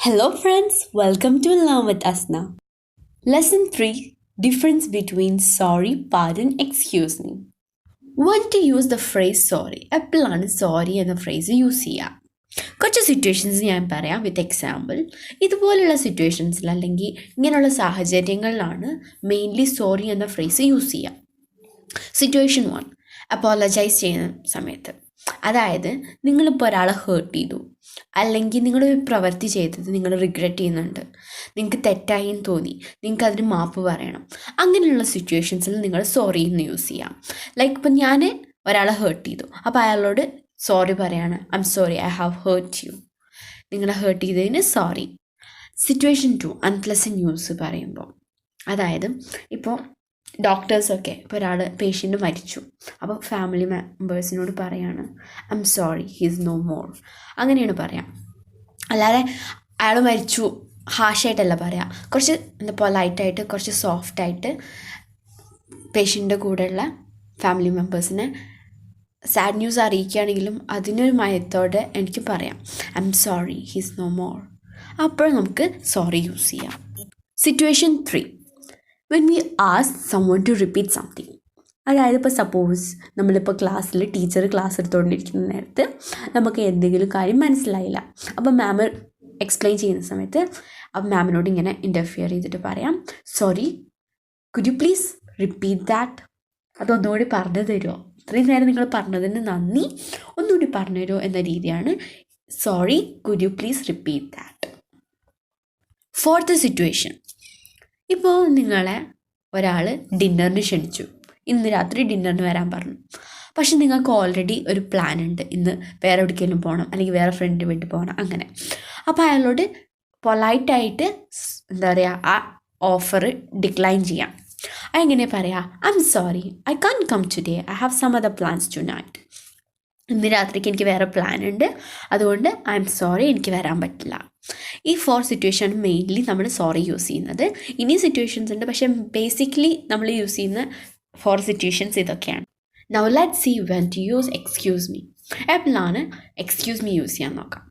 Hello friends, welcome to Learn with Asna. Lesson 3, Difference between sorry, pardon, excuse me. When to use the phrase sorry. എപ്പോഴാണ് sorry എന്ന phrase use ചെയ്യുക? കുറച്ച് situations ഞാൻ പറയാം with example. ഇതുപോലുള്ള സിറ്റുവേഷൻസിൽ അല്ലെങ്കിൽ ഇങ്ങനെയുള്ള സാഹചര്യങ്ങളിലാണ് മെയിൻലി സോറി എന്ന ഫ്രേസ് യൂസ് ചെയ്യുക. സിറ്റുവേഷൻ 1, അപ്പോളജൈസ് ചെയ്യുന്ന സമയത്ത്. അതായത് നിങ്ങളിപ്പോൾ ഒരാളെ ഹേർട്ട് ചെയ്തു, അല്ലെങ്കിൽ നിങ്ങളൊരു പ്രവൃത്തി ചെയ്തത് നിങ്ങൾ റിഗ്രറ്റ് ചെയ്യുന്നുണ്ട്, നിങ്ങൾക്ക് തെറ്റായി എന്ന് തോന്നി, നിങ്ങൾക്ക് അതിന് മാപ്പ് പറയണം. അങ്ങനെയുള്ള സിറ്റുവേഷൻസിൽ നിങ്ങൾ സോറി എന്ന് യൂസ് ചെയ്യാം. ലൈക്ക് ഇപ്പം ഞാൻ ഒരാളെ ഹേർട്ട് ചെയ്തു, അപ്പോൾ അയാളോട് സോറി പറയാണ്, I am sorry, I have hurt you. നിങ്ങളെ ഹേർട്ട് ചെയ്തതിന് സോറി. സിറ്റുവേഷൻ 2, അൺപ്ലസൻറ്റ് ന്യൂസ് പറയുമ്പോൾ, അതായത് ഇപ്പോൾ ഡോക്ടേഴ്സൊക്കെ ഇപ്പോൾ ഒരാൾ പേഷ്യൻ്റ് മരിച്ചു, അപ്പോൾ ഫാമിലി മെമ്പേഴ്സിനോട് പറയാണ് I am sorry, he's no more. അങ്ങനെയാണ് പറയാം. അല്ലാതെ അയാൾ മരിച്ചു ഹാഷായിട്ടല്ല പറയാം. കുറച്ച് പൊലൈറ്റായിട്ട്, കുറച്ച് സോഫ്റ്റായിട്ട് പേഷ്യൻ്റെ കൂടെയുള്ള ഫാമിലി മെമ്പേഴ്സിനെ സാഡ് ന്യൂസ് അറിയിക്കുകയാണെങ്കിലും അതിനൊരു മയത്തോടെ എനിക്ക് പറയാം I am sorry, he's no more. അപ്പോൾ നമുക്ക് സോറി യൂസ് ചെയ്യാം. Situation 3, when we ask someone to repeat something. അതായത് ഇപ്പോൾ സപ്പോസ് നമ്മളിപ്പോൾ ക്ലാസ്സിൽ ടീച്ചർ ക്ലാസ് എടുത്തുകൊണ്ടിരിക്കുന്ന നേരത്ത് നമുക്ക് എന്തെങ്കിലും കാര്യം മനസ്സിലായില്ല, അപ്പോൾ മാം എക്സ്പ്ലെയിൻ ചെയ്യുന്ന സമയത്ത് അപ്പോൾ മാമിനോട് ഇങ്ങനെ ഇൻ്റർഫിയർ ചെയ്തിട്ട് പറയാം, sorry, could you please repeat that. അതൊന്നുകൂടി പറഞ്ഞു തരുമോ, ഇത്രയും നേരം നിങ്ങൾ പറഞ്ഞതിന് നന്ദി, ഒന്നുകൂടി പറഞ്ഞു തരുമോ എന്ന രീതിയാണ് sorry, could you please repeat that. Fourth situation, ഇപ്പോൾ നിങ്ങളെ ഒരാൾ ഡിന്നറിന് ക്ഷണിച്ചു, ഇന്ന് രാത്രി ഡിന്നറിന് വരാൻ പറഞ്ഞു. പക്ഷെ നിങ്ങൾക്ക് ഓൾറെഡി ഒരു പ്ലാൻ ഉണ്ട്, ഇന്ന് വേറെ എവിടേക്കെങ്കിലും പോകണം, അല്ലെങ്കിൽ വേറെ ഫ്രണ്ട് വീട്ടിൽ പോകണം, അങ്ങനെ. അപ്പോൾ അയാളോട് പൊലൈറ്റായിട്ട് എന്താ പറയുക, ആ ഓഫർ ഡിക്ലൈൻ ചെയ്യാം. അതെങ്ങനെ പറയാം, I am sorry, I can come today, I have some other plans tonight. ഇന്ന് രാത്രിക്ക് എനിക്ക് വേറെ പ്ലാൻ ഉണ്ട്, അതുകൊണ്ട് ഐ എം സോറി, എനിക്ക് വരാൻ പറ്റില്ല. ഈ 4 സിറ്റുവേഷൻ മെയിൻലി നമ്മൾ സോറി യൂസ് ചെയ്യുന്നത്. ഇനി സിറ്റുവേഷൻസ് ഉണ്ട്, പക്ഷേ ബേസിക്കലി നമ്മൾ യൂസ് ചെയ്യുന്ന 4 സിറ്റുവേഷൻസ് ഇതൊക്കെയാണ്. Now let's see when to use excuse me. എപ്പോഴാണ് എക്സ്ക്യൂസ് മീ യൂസ് ചെയ്യാൻ നോക്കാം.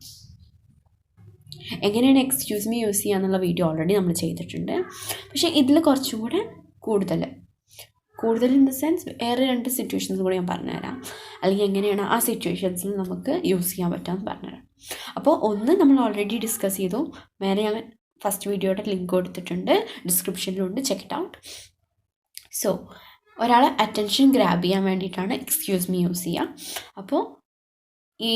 എങ്ങനെയാണ് എക്സ്ക്യൂസ് മീ യൂസ് ചെയ്യുക എന്നുള്ള വീഡിയോ ഓൾറെഡി നമ്മൾ ചെയ്തിട്ടുണ്ട്. പക്ഷേ ഇതിൽ കുറച്ചും കൂടെ കൂടുതൽ ഇൻ ദ സെൻസ് വേറെ 2 സിറ്റുവേഷൻസ് കൂടെ ഞാൻ പറഞ്ഞുതരാം, അല്ലെങ്കിൽ എങ്ങനെയാണ് ആ സിറ്റുവേഷൻസിൽ നമുക്ക് യൂസ് ചെയ്യാൻ പറ്റുമെന്ന് പറഞ്ഞുതരാം. അപ്പോൾ ഒന്ന് നമ്മൾ ഓൾറെഡി ഡിസ്കസ് ചെയ്തു, വേറെ ഞാൻ ഫസ്റ്റ് വീഡിയോയുടെ ലിങ്ക് കൊടുത്തിട്ടുണ്ട്, ഡിസ്ക്രിപ്ഷനിലുണ്ട്, ചെക്ക് ഇറ്റ് ഔട്ട്. സോ ഒരാളെ അറ്റൻഷൻ ഗ്രാബ് ചെയ്യാൻ വേണ്ടിയിട്ടാണ് എക്സ്ക്യൂസ് മീ യൂസ് ചെയ്യുക. അപ്പോൾ ഈ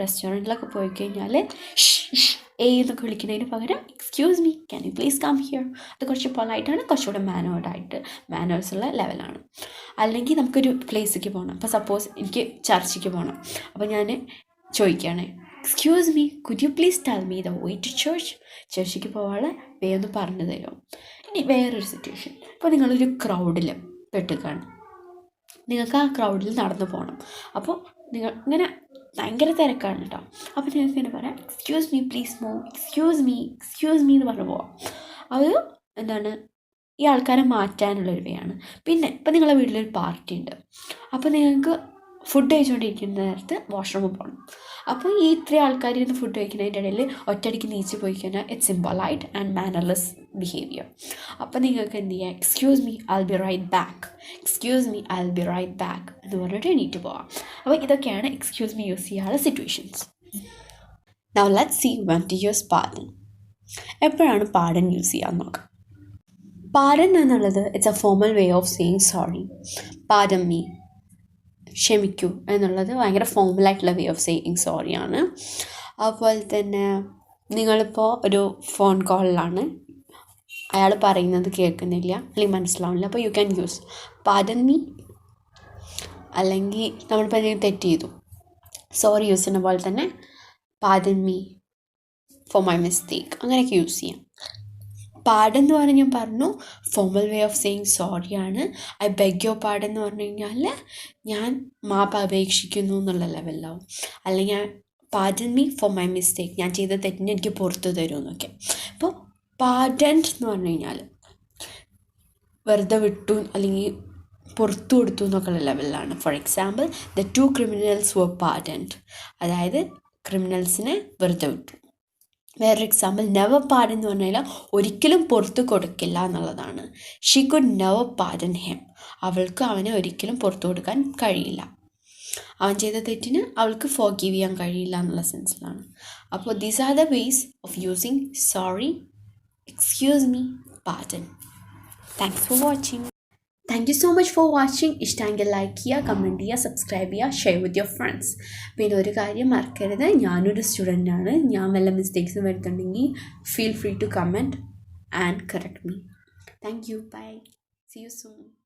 റെസ്റ്റോറൻറ്റിലൊക്കെ പോയി കഴിഞ്ഞാൽ എന്നൊക്കെ വിളിക്കുന്നതിന് പകരം excuse me, can you please come here. അത് കുറച്ച് പൊളൈറ്റാണ്, കുറച്ചുകൂടെ മാനേഴ്സുള്ള ലെവലാണ്. അല്ലെങ്കിൽ നമുക്കൊരു പ്ലേസിലേക്ക് പോകണം, അപ്പോൾ സപ്പോസ് എനിക്ക് ചർച്ചിലേക്ക് പോകണം, അപ്പോൾ ഞാൻ ചോദിക്കുകയാണ്, excuse me, could you please tell me the way to ചർച്ചിലേക്ക് പോകാനുള്ള വേ ഒന്ന് പറഞ്ഞു തരുമോ. ഇനി വേറൊരു സിറ്റുവേഷൻ, ഇപ്പോൾ നിങ്ങളൊരു ക്രൗഡിൽ പെട്ടുകയാണ്, നിങ്ങൾക്ക് ആ ക്രൗഡിൽ നടന്നു പോകണം, അപ്പോൾ നിങ്ങൾ ഇങ്ങനെ ഭയങ്കര തിരക്കാണ് കേട്ടോ, അപ്പോൾ നിങ്ങൾക്ക് ഇങ്ങനെ പറയാം, excuse me please move, excuse me എന്ന് പറഞ്ഞു പോവാം. അത് എന്താണ്, ഈ ആൾക്കാരെ മാറ്റാനുള്ളൊരു വേ ആണ്. പിന്നെ ഇപ്പം നിങ്ങളുടെ വീട്ടിലൊരു പാർട്ടി ഉണ്ട്, അപ്പോൾ നിങ്ങൾക്ക് ഫുഡ് കഴിച്ചുകൊണ്ടിരിക്കുന്ന നേരത്ത് വാഷ്റൂമിൽ പോകണം. അപ്പോൾ ഈ 3 ആൾക്കാർ ഇരുന്ന് ഫുഡ് കഴിക്കുന്നതിൻ്റെ ഇടയിൽ ഒറ്റയടിക്ക് നീച്ച് പോയി കഴിഞ്ഞാൽ it's impolite and mannerless behaviour. അപ്പോൾ നിങ്ങൾക്ക് എന്ത് ചെയ്യുക, excuse me, I will be right back, excuse me, I will be right back എന്ന് പറഞ്ഞിട്ട് എണീറ്റ് പോവാം. അപ്പോൾ ഇതൊക്കെയാണ് എക്സ്ക്യൂസ് മീ യൂസ് ചെയ്യാനുള്ള situations. Now let's see when to use pardon. എപ്പോഴാണ് പാർഡൻ യൂസ് ചെയ്യാൻ നോക്കാം. പാർഡൻ എന്നുള്ളത് it's a formal way of saying sorry. Pardon me, ക്ഷമിക്കൂ എന്നുള്ളത് ഭയങ്കര ഫോർമലായിട്ടുള്ള വേ ഓഫ് സേയിങ് സോറിയാണ്. അതുപോലെ തന്നെ നിങ്ങളിപ്പോൾ ഒരു ഫോൺ കോളിലാണ്, അയാൾ പറയുന്നത് കേൾക്കുന്നില്ല അല്ലെങ്കിൽ മനസ്സിലാവുന്നില്ല, അപ്പോൾ you can use pardon me. അല്ലെങ്കിൽ നമ്മളിപ്പോൾ എന്തെങ്കിലും തെറ്റ് ചെയ്തു, സോറി യൂസ് ചെയ്യുന്ന പോലെ തന്നെ pardon me for my mistake, അങ്ങനെയൊക്കെ യൂസ് ചെയ്യാം. പാർഡൻ എന്ന് പറഞ്ഞാൽ ഞാൻ പറഞ്ഞു ഫോർമൽ വേ ഓഫ് സേയിങ് സോറിയാണ്. ഐ ബെഗ് യുവർ പാർഡൻ എന്ന് പറഞ്ഞു കഴിഞ്ഞാൽ ഞാൻ മാപ്പ് അപേക്ഷിക്കുന്നു എന്നുള്ള ലെവലിലാവും. അല്ലെങ്കിൽ pardon me for my mistake, ഞാൻ ചെയ്ത തെറ്റിന് എനിക്ക് പുറത്തു തരുമെന്നൊക്കെ. അപ്പോൾ പാർഡൻഡ് എന്ന് പറഞ്ഞു കഴിഞ്ഞാൽ വെറുതെ വിട്ടു അല്ലെങ്കിൽ പുറത്തു കൊടുത്തു എന്നൊക്കെയുള്ള ലെവലിലാണ്. For example, the 2 criminals were pardoned, അതായത് ക്രിമിനൽസിനെ വെറുതെ വിട്ടു. വേറൊരു എക്സാമ്പിൾ നെവർ പാർഡൻ എന്ന് പറഞ്ഞാൽ ഒരിക്കലും പുറത്ത് കൊടുക്കില്ല എന്നുള്ളതാണ്. She could never pardon him. അവൾക്ക് അവനെ ഒരിക്കലും പുറത്തു കൊടുക്കാൻ കഴിയില്ല. അവൻ ചെയ്ത തെറ്റിന് അവൾക്ക് ഫോർഗീവ് ചെയ്യാൻ കഴിയില്ല എന്നുള്ള സെൻസിലാണ്. അപ്പോൾ these are the ways of using sorry, excuse me, pardon. Thanks for watching. Thank you so much for watching. ഇഷ്ടമെങ്കിൽ ലൈക്ക് ചെയ്യുക, കമൻറ്റ് ചെയ്യുക, സബ്സ്ക്രൈബ് ചെയ്യുക, ഷെയർ വിത്ത് യുവർ ഫ്രണ്ട്സ്. പിന്നെ ഒരു കാര്യം മറക്കരുത്, ഞാനൊരു സ്റ്റുഡൻ്റാണ്. ഞാൻ വല്ല മിസ്റ്റേക്സും വരുത്തുന്നുണ്ടെങ്കിൽ feel free to comment and correct me. Thank you. Bye. See you soon.